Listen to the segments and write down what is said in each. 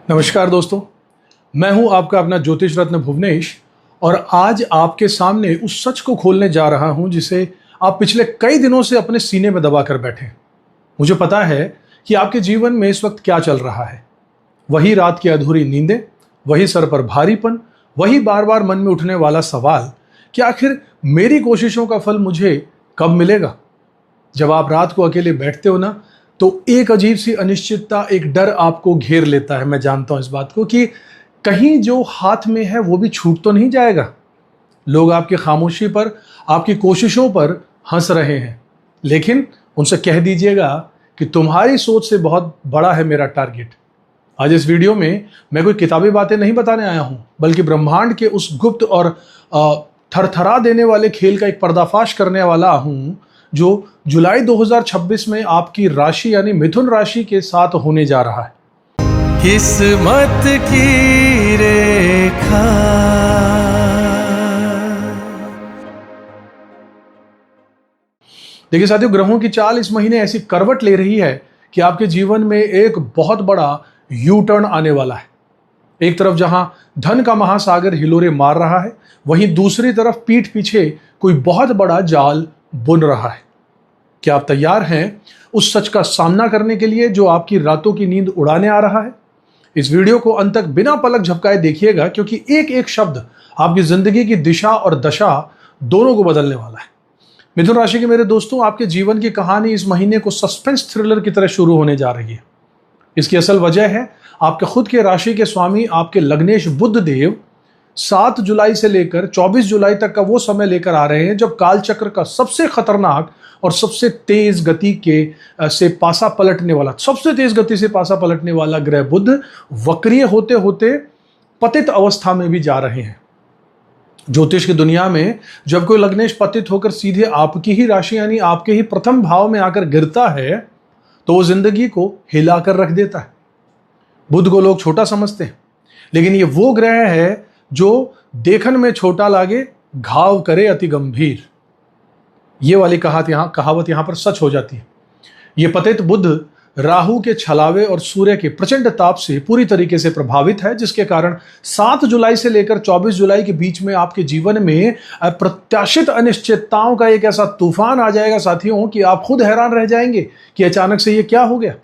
नमस्कार दोस्तों, मैं हूं आपका अपना ज्योतिष रत्न भुवनेश और आज आपके सामने उस सच को खोलने जा रहा हूं जिसे आप पिछले कई दिनों से अपने सीने में दबा कर बैठे हैं। मुझे पता है कि आपके जीवन में इस वक्त क्या चल रहा है। वही रात की अधूरी नींदें, वही सर पर भारीपन, वही बार बार मन में उठने वाला सवाल कि आखिर मेरी कोशिशों का फल मुझे कब मिलेगा। जब आप रात को अकेले बैठते हो ना, तो एक अजीब सी अनिश्चितता, एक डर आपको घेर लेता है। मैं जानता हूं इस बात को कि कहीं जो हाथ में है वो भी छूट तो नहीं जाएगा। लोग आपकी खामोशी पर, आपकी कोशिशों पर हंस रहे हैं, लेकिन उनसे कह दीजिएगा कि तुम्हारी सोच से बहुत बड़ा है मेरा टारगेट। आज इस वीडियो में मैं कोई किताबी बातें नहीं बताने आया हूं, बल्कि ब्रह्मांड के उस गुप्त और थरथरा देने वाले खेल का एक पर्दाफाश करने वाला हूं जो जुलाई 2026 में आपकी राशि यानी मिथुन राशि के साथ होने जा रहा है। किस्मत की रेखा। देखिए साथियों, ग्रहों की चाल इस महीने ऐसी करवट ले रही है कि आपके जीवन में एक बहुत बड़ा यू टर्न आने वाला है। एक तरफ जहां धन का महासागर हिलोरे मार रहा है, वहीं दूसरी तरफ पीठ पीछे कोई बहुत बड़ा जाल बुन रहा है। क्या आप तैयार हैं उस सच का सामना करने के लिए जो आपकी रातों की नींद उड़ाने आ रहा है? इस वीडियो को अंत तक बिना पलक झपकाए देखिएगा, क्योंकि एक एक शब्द आपकी जिंदगी की दिशा और दशा दोनों को बदलने वाला है। मिथुन राशि के मेरे दोस्तों, आपके जीवन की कहानी इस महीने को सस्पेंस थ्रिलर की तरह शुरू होने जा रही है। इसकी असल वजह है आपके खुद के राशि के स्वामी आपके लग्नेश बुध देव 7 जुलाई से लेकर 24 जुलाई तक का वो समय लेकर आ रहे हैं जब कालचक्र का सबसे खतरनाक और सबसे तेज गति के से पासा पलटने वाला, सबसे तेज गति से पासा पलटने वाला ग्रह बुध वक्रीय होते होते पतित अवस्था में भी जा रहे हैं। ज्योतिष की दुनिया में जब कोई लग्नेश पतित होकर सीधे आपकी ही राशि यानी आपके ही प्रथम भाव में आकर गिरता है तो वो जिंदगी को हिलाकर रख देता है। बुध को लोग छोटा समझते हैं, लेकिन ये वो ग्रह है जो देखन में छोटा लागे, घाव करे अति गंभीर। ये वाली कहावत यहां पर सच हो जाती है। ये पतित बुध राहु के छलावे और सूर्य के प्रचंड ताप से पूरी तरीके से प्रभावित है, जिसके कारण 7 जुलाई से लेकर 24 जुलाई के बीच में आपके जीवन में अप्रत्याशित अनिश्चितताओं का एक ऐसा तूफान आ जाएगा साथियों कि आप खुद हैरान रह जाएंगे कि अचानक से ये क्या हो गया।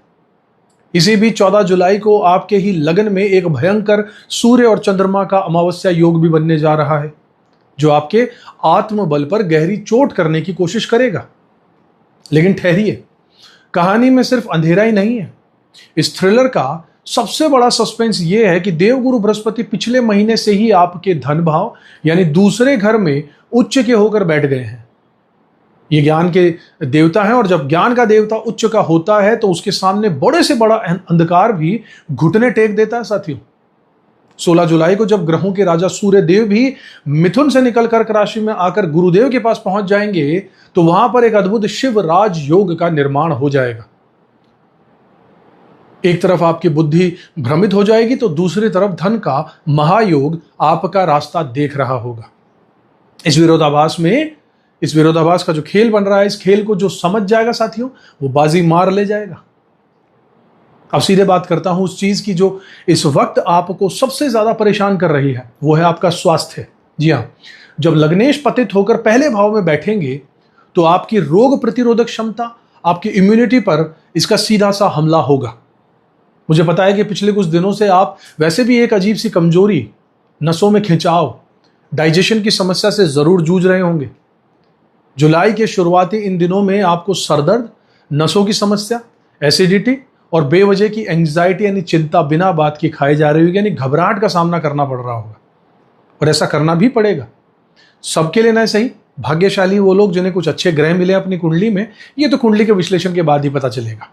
इसी बीच 14 जुलाई को आपके ही लगन में एक भयंकर सूर्य और चंद्रमा का अमावस्या योग भी बनने जा रहा है, जो आपके आत्मबल पर गहरी चोट करने की कोशिश करेगा। लेकिन ठहरिए, कहानी में सिर्फ अंधेरा ही नहीं है। इस थ्रिलर का सबसे बड़ा सस्पेंस यह है कि देवगुरु बृहस्पति पिछले महीने से ही आपके धन भाव यानी दूसरे घर में उच्च के होकर बैठ गए हैं। ये ज्ञान के देवता हैं और जब ज्ञान का देवता उच्च का होता है तो उसके सामने बड़े से बड़ा अंधकार भी घुटने टेक देता है साथियों। 16 जुलाई को जब ग्रहों के राजा सूर्य देव भी मिथुन से निकल कर्क राशि में आकर गुरुदेव के पास पहुंच जाएंगे तो वहां पर एक अद्भुत शिव राज योग का निर्माण हो जाएगा। एक तरफ आपकी बुद्धि भ्रमित हो जाएगी तो दूसरी तरफ धन का महायोग आपका रास्ता देख रहा होगा। इस विरोधाभास का जो खेल बन रहा है, इस खेल को जो समझ जाएगा साथियों, वो बाजी मार ले जाएगा। अब सीधे बात करता हूं उस चीज की जो इस वक्त आपको सबसे ज्यादा परेशान कर रही है, वो है आपका स्वास्थ्य। जी हां, जब लग्नेश पतित होकर पहले भाव में बैठेंगे तो आपकी रोग प्रतिरोधक क्षमता, आपकी इम्यूनिटी पर इसका सीधा सा हमला होगा। मुझे पता है कि पिछले कुछ दिनों से आप वैसे भी एक अजीब सी कमजोरी, नसों में खिंचाव, डाइजेशन की समस्या से जरूर जूझ रहे होंगे। जुलाई के शुरुआती इन दिनों में आपको सरदर्द, नसों की समस्या, एसिडिटी और बेवजह की एंजाइटी यानी चिंता बिना बात की खाई जा रही होगी, यानी घबराहट का सामना करना पड़ रहा होगा। और ऐसा करना भी पड़ेगा। सबके लिए ना सही, भाग्यशाली वो लोग जिन्हें कुछ अच्छे ग्रह मिले अपनी कुंडली में, ये तो कुंडली के विश्लेषण के बाद ही पता चलेगा।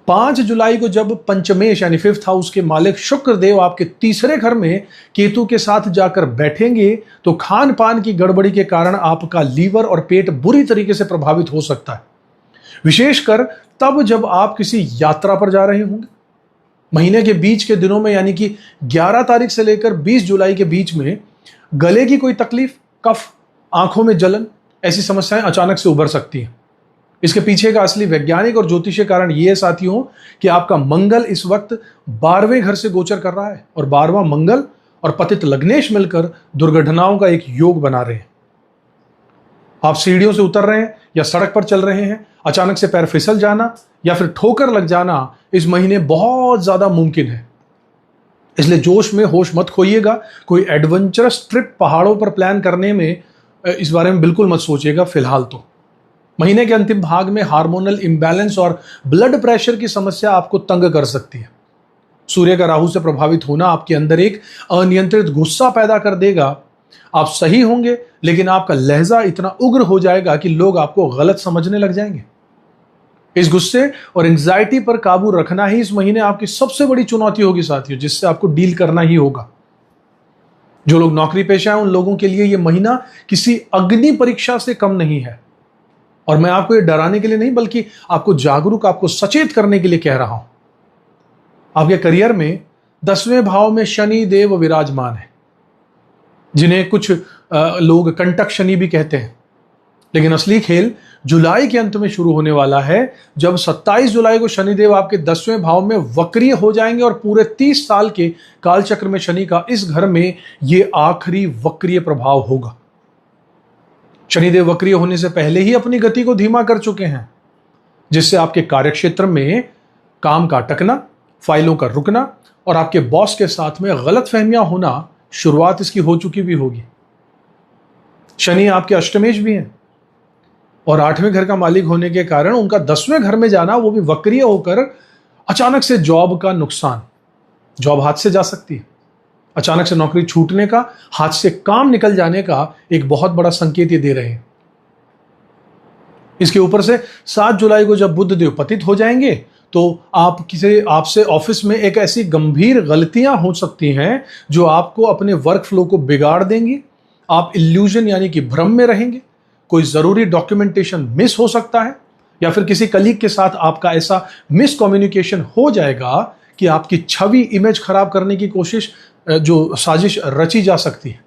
5 जुलाई को जब पंचमेश यानी 5th हाउस के मालिक शुक्र देव आपके तीसरे घर में केतु के साथ जाकर बैठेंगे तो खान पान की गड़बड़ी के कारण आपका लीवर और पेट बुरी तरीके से प्रभावित हो सकता है, विशेषकर तब जब आप किसी यात्रा पर जा रहे होंगे। महीने के बीच के दिनों में यानी कि 11 तारीख से लेकर 20 जुलाई के बीच में गले की कोई तकलीफ, कफ, आंखों में जलन, ऐसी समस्याएं अचानक से उभर सकती हैं। इसके पीछे का असली वैज्ञानिक और ज्योतिषीय कारण यह है साथियों कि आपका मंगल इस वक्त 12वें घर से गोचर कर रहा है और 12वां मंगल और पतित लग्नेश मिलकर दुर्घटनाओं का एक योग बना रहे हैं। आप सीढ़ियों से उतर रहे हैं या सड़क पर चल रहे हैं, अचानक से पैर फिसल जाना या फिर ठोकर लग जाना इस महीने बहुत ज्यादा मुमकिन है। इसलिए जोश में होश मत खोइएगा। कोई एडवेंचरस ट्रिप पहाड़ों पर प्लान करने में इस बारे में बिल्कुल मत सोचिएगा फिलहाल तो। महीने के अंतिम भाग में हार्मोनल इंबैलेंस और ब्लड प्रेशर की समस्या आपको तंग कर सकती है। सूर्य का राहु से प्रभावित होना आपके अंदर एक अनियंत्रित गुस्सा पैदा कर देगा। आप सही होंगे लेकिन आपका लहजा इतना उग्र हो जाएगा कि लोग आपको गलत समझने लग जाएंगे। इस गुस्से और एंजाइटी पर काबू रखना ही इस महीने आपकी सबसे बड़ी चुनौती होगी साथियों, जिससे आपको डील करना ही होगा। जो लोग नौकरी पेशा हैं उन लोगों के लिए यह महीना किसी अग्नि परीक्षा से कम नहीं है। और मैं आपको ये डराने के लिए नहीं बल्कि आपको जागरूक, आपको सचेत करने के लिए कह रहा हूं। आपके करियर में 10वें भाव में शनि देव विराजमान है, जिन्हें कुछ लोग कंटक शनि भी कहते हैं। लेकिन असली खेल जुलाई के अंत में शुरू होने वाला है, जब 27 जुलाई को शनिदेव आपके 10वें भाव में वक्रीय हो जाएंगे और पूरे 30 साल के कालचक्र में शनि का इस घर में यह आखिरी वक्रीय प्रभाव होगा। शनिदेव वक्रीय होने से पहले ही अपनी गति को धीमा कर चुके हैं, जिससे आपके कार्यक्षेत्र में काम का अटकना, फाइलों का रुकना और आपके बॉस के साथ में गलतफहमियां होना शुरुआत इसकी हो चुकी भी होगी। शनि आपके अष्टमेश भी हैं और 8वें घर का मालिक होने के कारण उनका 10वें घर में जाना, वो भी वक्रीय होकर, अचानक से जॉब का नुकसान, जॉब हाथ से जा सकती है। अचानक से नौकरी छूटने का, हाथ से काम निकल जाने का एक बहुत बड़ा संकेत ये दे रहे हैं। इसके ऊपर से 7 जुलाई को जब बुध देव पतित हो जाएंगे तो आपसे ऑफिस में एक ऐसी गंभीर गलतियां हो सकती हैं जो आपको अपने वर्क फ्लो को बिगाड़ देंगी। आप इल्यूजन यानी कि भ्रम में रहेंगे। कोई जरूरी डॉक्यूमेंटेशन मिस हो सकता है या फिर किसी कलीग के साथ आपका ऐसा मिस कम्युनिकेशन हो जाएगा कि आपकी छवि, इमेज खराब करने की कोशिश, जो साजिश रची जा सकती है।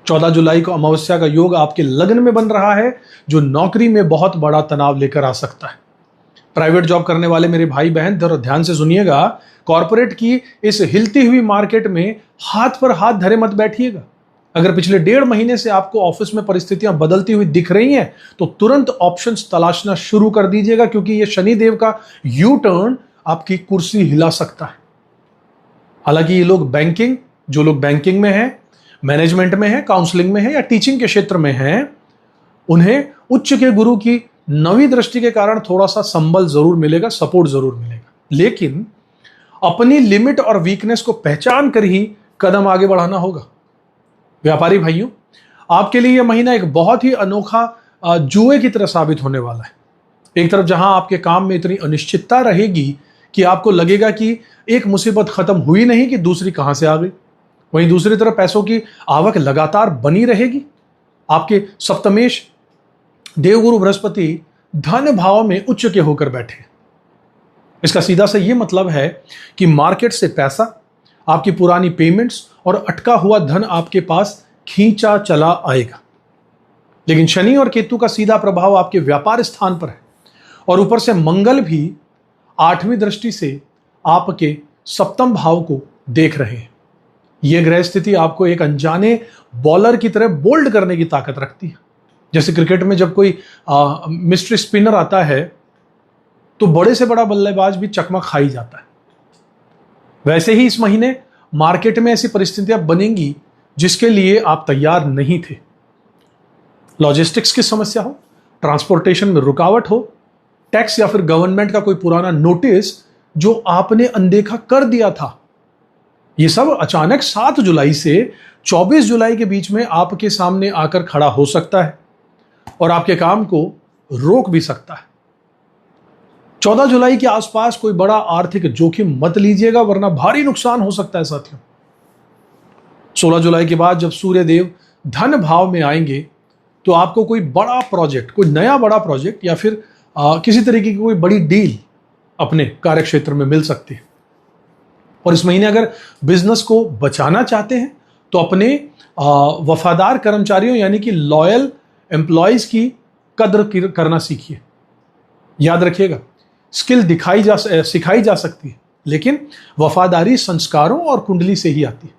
14 जुलाई को अमावस्या का योग आपके लग्न में बन रहा है, जो नौकरी में बहुत बड़ा तनाव लेकर आ सकता है। प्राइवेट जॉब करने वाले मेरे भाई बहन जरा ध्यान से सुनिएगा। कॉर्पोरेट की इस हिलती हुई मार्केट में हाथ पर हाथ धरे मत बैठिएगा। अगर पिछले 1.5 महीने से आपको ऑफिस में परिस्थितियां बदलती हुई दिख रही हैं तो तुरंत ऑप्शंस तलाशना शुरू कर दीजिएगा, क्योंकि यह शनिदेव का यू टर्न आपकी कुर्सी हिला सकता है। हालांकि ये लोग जो लोग बैंकिंग में हैं, मैनेजमेंट में हैं, काउंसलिंग में हैं या टीचिंग के क्षेत्र में हैं, उन्हें उच्च के गुरु की 9वीं दृष्टि के कारण थोड़ा सा संबल जरूर मिलेगा, सपोर्ट जरूर मिलेगा। लेकिन अपनी लिमिट और वीकनेस को पहचान कर ही कदम आगे बढ़ाना होगा। व्यापारी भाइयों, आपके लिए यह महीना एक बहुत ही अनोखा जुए की तरह साबित होने वाला है। एक तरफ जहां आपके काम में इतनी अनिश्चितता रहेगी कि आपको लगेगा कि एक मुसीबत खत्म हुई नहीं कि दूसरी कहां से आ गई, वहीं दूसरी तरफ पैसों की आवक लगातार बनी रहेगी। आपके सप्तमेश देवगुरु बृहस्पति धन भाव में उच्च के होकर बैठे। इसका सीधा सा यह मतलब है कि मार्केट से पैसा, आपकी पुरानी पेमेंट्स और अटका हुआ धन आपके पास खींचा चला आएगा। लेकिन शनि और केतु का सीधा प्रभाव आपके व्यापार स्थान पर है और ऊपर से मंगल भी 8वीं दृष्टि से आपके सप्तम भाव को देख रहे हैं। यह ग्रह स्थिति आपको एक अनजाने बॉलर की तरह बोल्ड करने की ताकत रखती है। जैसे क्रिकेट में जब कोई मिस्ट्री स्पिनर आता है तो बड़े से बड़ा बल्लेबाज भी चकमा खा ही जाता है। वैसे ही इस महीने मार्केट में ऐसी परिस्थितियां बनेंगी जिसके लिए आप तैयार नहीं थे। लॉजिस्टिक्स की समस्या हो, ट्रांसपोर्टेशन में रुकावट हो, टैक्स या फिर गवर्नमेंट का कोई पुराना नोटिस जो आपने अनदेखा कर दिया था, ये सब अचानक 7 जुलाई से 24 जुलाई के बीच में आपके सामने आकर खड़ा हो सकता है और आपके काम को रोक भी सकता है। 14 जुलाई के आसपास कोई बड़ा आर्थिक जोखिम मत लीजिएगा, वरना भारी नुकसान हो सकता है साथियों। 16 जुलाई के बाद जब सूर्य देव धन भाव में आएंगे तो आपको कोई बड़ा प्रोजेक्ट, कोई नया बड़ा प्रोजेक्ट या फिर किसी तरीके की कोई बड़ी डील अपने कार्यक्षेत्र में मिल सकती है। और इस महीने अगर बिजनेस को बचाना चाहते हैं तो अपने वफादार कर्मचारियों यानी कि लॉयल एम्प्लॉयज की कद्र करना सीखिए। याद रखिएगा, स्किल सिखाई जा सकती है, लेकिन वफादारी संस्कारों और कुंडली से ही आती है।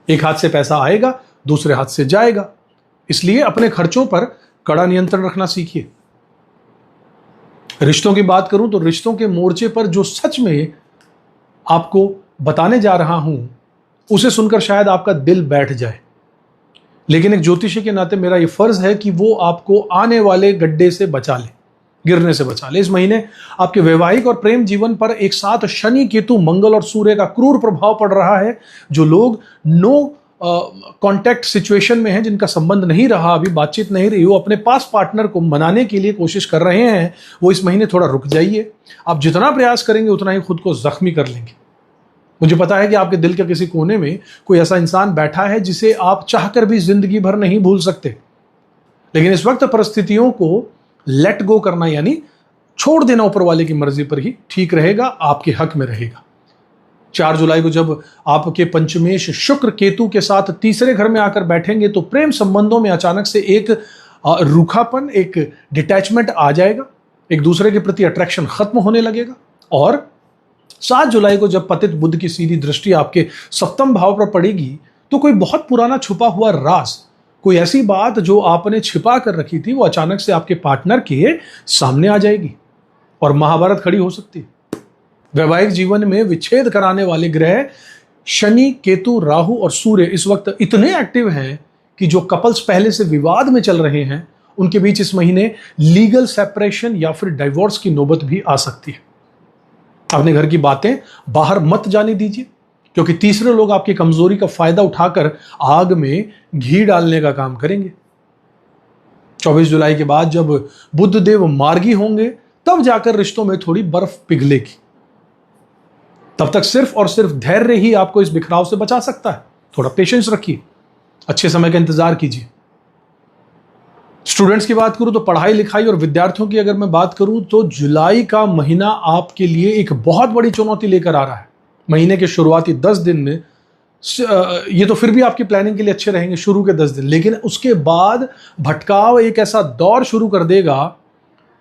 एक हाथ से पैसा आएगा, दूसरे हाथ से जाएगा, इसलिए अपने खर्चों पर कड़ा नियंत्रण रखना सीखिए। रिश्तों की बात करूं तो रिश्तों के मोर्चे पर जो सच में आपको बताने जा रहा हूं, उसे सुनकर शायद आपका दिल बैठ जाए, लेकिन एक ज्योतिषी के नाते मेरा यह फर्ज है कि वो आपको आने वाले गड्ढे से बचा ले, गिरने से बचा ले। इस महीने आपके वैवाहिक और प्रेम जीवन पर एक साथ शनि, केतु, मंगल और सूर्य का क्रूर प्रभाव पड़ रहा है। जो लोग नो कॉन्टैक्ट सिचुएशन में हैं, जिनका संबंध नहीं रहा, अभी बातचीत नहीं रही, वो अपने पास पार्टनर को मनाने के लिए कोशिश कर रहे हैं, वो इस महीने थोड़ा रुक जाइए। आप जितना प्रयास करेंगे उतना ही खुद को जख्मी कर लेंगे। मुझे पता है कि आपके दिल के किसी कोने में कोई ऐसा इंसान बैठा है जिसे आप चाहकर भी जिंदगी भर नहीं भूल सकते, लेकिन इस वक्त परिस्थितियों को लेट गो करना यानी छोड़ देना ऊपर वाले की मर्जी पर ही ठीक रहेगा, आपके हक में रहेगा। 4 जुलाई को जब आपके पंचमेश शुक्र केतु के साथ तीसरे घर में आकर बैठेंगे तो प्रेम संबंधों में अचानक से एक रूखापन, एक डिटैचमेंट आ जाएगा, एक दूसरे के प्रति अट्रैक्शन खत्म होने लगेगा। और 7 जुलाई को जब पतित बुध की सीधी दृष्टि आपके सप्तम भाव पर पड़ेगी तो कोई बहुत पुराना छुपा हुआ राज, कोई ऐसी बात जो आपने छिपा कर रखी थी, वो अचानक से आपके पार्टनर के सामने आ जाएगी और महाभारत खड़ी हो सकती है। वैवाहिक जीवन में विच्छेद कराने वाले ग्रह शनि, केतु, राहु और सूर्य इस वक्त इतने एक्टिव हैं कि जो कपल्स पहले से विवाद में चल रहे हैं, उनके बीच इस महीने लीगल सेपरेशन या फिर डाइवोर्स की नौबत भी आ सकती है। अपने घर की बातें बाहर मत जाने दीजिए, क्योंकि तीसरे लोग आपकी कमजोरी का फायदा उठाकर आग में घी डालने का काम करेंगे। 24 जुलाई के बाद जब बुध देव मार्गी होंगे, तब जाकर रिश्तों में थोड़ी बर्फ पिघलेगी। तब तक सिर्फ और सिर्फ धैर्य ही आपको इस बिखराव से बचा सकता है। थोड़ा पेशेंस रखिए, अच्छे समय का इंतजार कीजिए। स्टूडेंट्स की बात करूं तो पढ़ाई लिखाई और विद्यार्थियों की अगर मैं बात करूं तो जुलाई का महीना आपके लिए एक बहुत बड़ी चुनौती लेकर आ रहा है। महीने के शुरुआती 10 दिन में ये तो फिर भी आपकी प्लानिंग के लिए अच्छे रहेंगे, शुरू के 10 दिन, लेकिन उसके बाद भटकाव एक ऐसा दौर शुरू कर देगा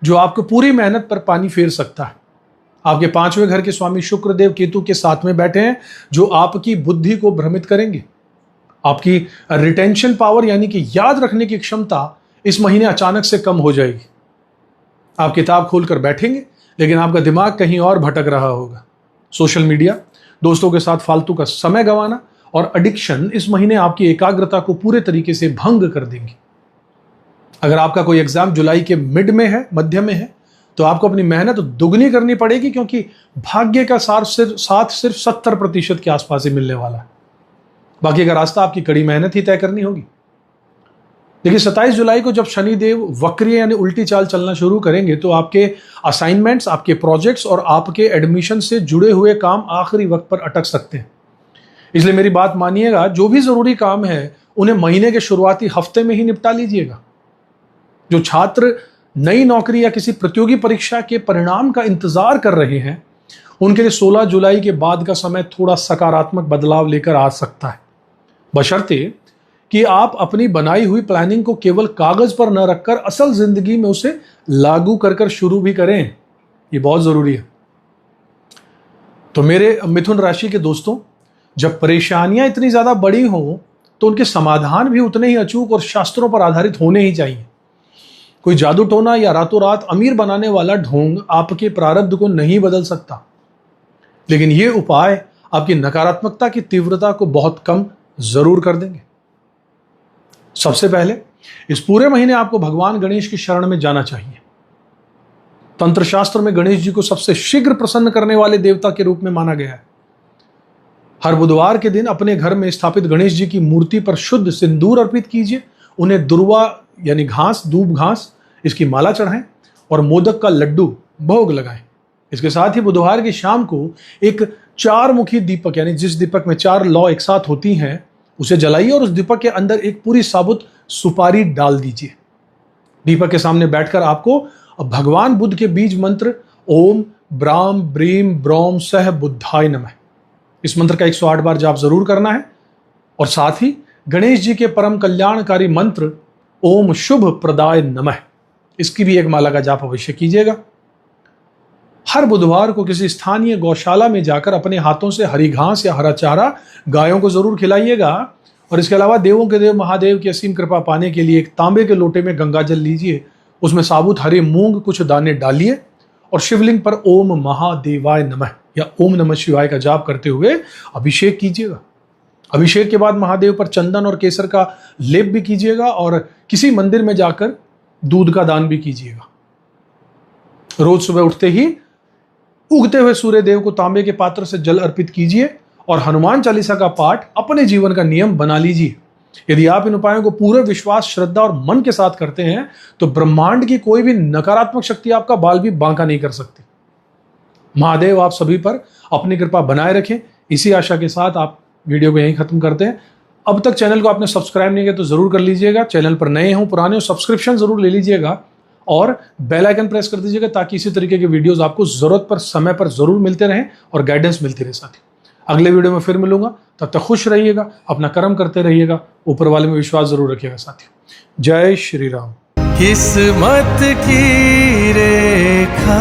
जो आपको पूरी मेहनत पर पानी फेर सकता है। आपके 5वें घर के स्वामी शुक्रदेव केतु के साथ में बैठे हैं, जो आपकी बुद्धि को भ्रमित करेंगे। आपकी रिटेंशन पावर यानी कि याद रखने की क्षमता इस महीने अचानक से कम हो जाएगी। आप किताब खोलकर बैठेंगे, लेकिन आपका दिमाग कहीं और भटक रहा होगा। सोशल मीडिया, दोस्तों के साथ फालतू का समय गंवाना और एडिक्शन इस महीने आपकी एकाग्रता को पूरे तरीके से भंग कर देंगी। अगर आपका कोई एग्जाम जुलाई के मिड में है, मध्य में है, तो आपको अपनी मेहनत दुगनी करनी पड़ेगी, क्योंकि भाग्य का साथ सिर्फ 70% के आसपास ही मिलने वाला है। बाकी का रास्ता आपकी कड़ी मेहनत ही तय करनी होगी। देखिए 27 जुलाई को जब शनिदेव वक्रीय यानी उल्टी चाल चलना शुरू करेंगे तो आपके असाइनमेंट्स, आपके प्रोजेक्ट्स और आपके एडमिशन से जुड़े हुए काम आखिरी वक्त पर अटक सकते हैं। इसलिए मेरी बात मानिएगा, जो भी जरूरी काम है उन्हें महीने के शुरुआती हफ्ते में ही निपटा लीजिएगा। जो छात्र नई नौकरी या किसी प्रतियोगी परीक्षा के परिणाम का इंतजार कर रहे हैं, उनके लिए 16 जुलाई के बाद का समय थोड़ा सकारात्मक बदलाव लेकर आ सकता है, बशर्ते कि आप अपनी बनाई हुई प्लानिंग को केवल कागज पर न रखकर असल जिंदगी में उसे लागू कर शुरू भी करें। ये बहुत जरूरी है। तो मेरे मिथुन राशि के दोस्तों, जब परेशानियां इतनी ज्यादा बड़ी हों तो उनके समाधान भी उतने ही अचूक और शास्त्रों पर आधारित होने ही चाहिए। कोई जादू टोना या रातों रात अमीर बनाने वाला ढोंग आपके प्रारब्ध को नहीं बदल सकता, लेकिन ये उपाय आपकी नकारात्मकता की तीव्रता को बहुत कम जरूर कर देंगे। सबसे पहले इस पूरे महीने आपको भगवान गणेश की शरण में जाना चाहिए। तंत्र शास्त्र में गणेश जी को सबसे शीघ्र प्रसन्न करने वाले देवता के रूप में माना गया है। हर बुधवार के दिन अपने घर में स्थापित गणेश जी की मूर्ति पर शुद्ध सिंदूर अर्पित कीजिए, उन्हें दुर्वा यानी घास, दूब घास, इसकी माला चढ़ाएं और मोदक का लड्डू भोग लगाएं। इसके साथ ही बुधवार की शाम को एक 4 मुखी दीपक यानी जिस दीपक में 4 लौ एक साथ होती हैं, उसे जलाइए और उस दीपक के अंदर एक पूरी साबुत सुपारी डाल दीजिए। दीपक के सामने बैठकर आपको भगवान बुद्ध के बीज मंत्र ओम ब्राम ब्रीम ब्रोम सह बुद्धाय नमः, इस मंत्र का 108 बार जाप जरूर करना है। और साथ ही गणेश जी के परम कल्याणकारी मंत्र ओम शुभ प्रदाय नमः, इसकी भी एक माला का जाप अवश्य कीजिएगा। हर बुधवार को किसी स्थानीय गौशाला में जाकर अपने हाथों से हरी घास या हरा चारा गायों को जरूर खिलाइएगा। और इसके अलावा देवों के देव महादेव की असीम कृपा पाने के लिए एक तांबे के लोटे में गंगा जल लीजिए, उसमें साबुत हरे मूंग कुछ दाने डालिए और शिवलिंग पर ओम महादेवाय नमः या ओम नमः शिवाय का जाप करते हुए अभिषेक कीजिएगा। अभिषेक के बाद महादेव पर चंदन और केसर का लेप भी कीजिएगा और किसी मंदिर में जाकर दूध का दान भी कीजिएगा। रोज सुबह उठते ही उगते हुए सूर्य देव को तांबे के पात्र से जल अर्पित कीजिए और हनुमान चालीसा का पाठ अपने जीवन का नियम बना लीजिए। यदि आप इन उपायों को पूरे विश्वास, श्रद्धा और मन के साथ करते हैं तो ब्रह्मांड की कोई भी नकारात्मक शक्ति आपका बाल भी बांका नहीं कर सकती। महादेव आप सभी पर अपनी कृपा बनाए रखें। इसी आशा के साथ आप वीडियो को यहीं खत्म करते हैं। अब तक चैनल को आपने सब्सक्राइब नहीं किया तो जरूर कर लीजिएगा। चैनल पर नए हो, पुराने हो, सब्सक्रिप्शन जरूर ले लीजिएगा और बेल आइकन प्रेस कर दीजिएगा ताकि इसी तरीके के वीडियोस आपको जरूरत पर, समय पर जरूर मिलते रहें और गाइडेंस मिलती रहे। साथी अगले वीडियो में फिर मिलूंगा, तब तक खुश रहिएगा, अपना कर्म करते रहिएगा, ऊपर वाले में विश्वास जरूर रखिएगा। साथियों जय श्री राम। किस्मत की रेखा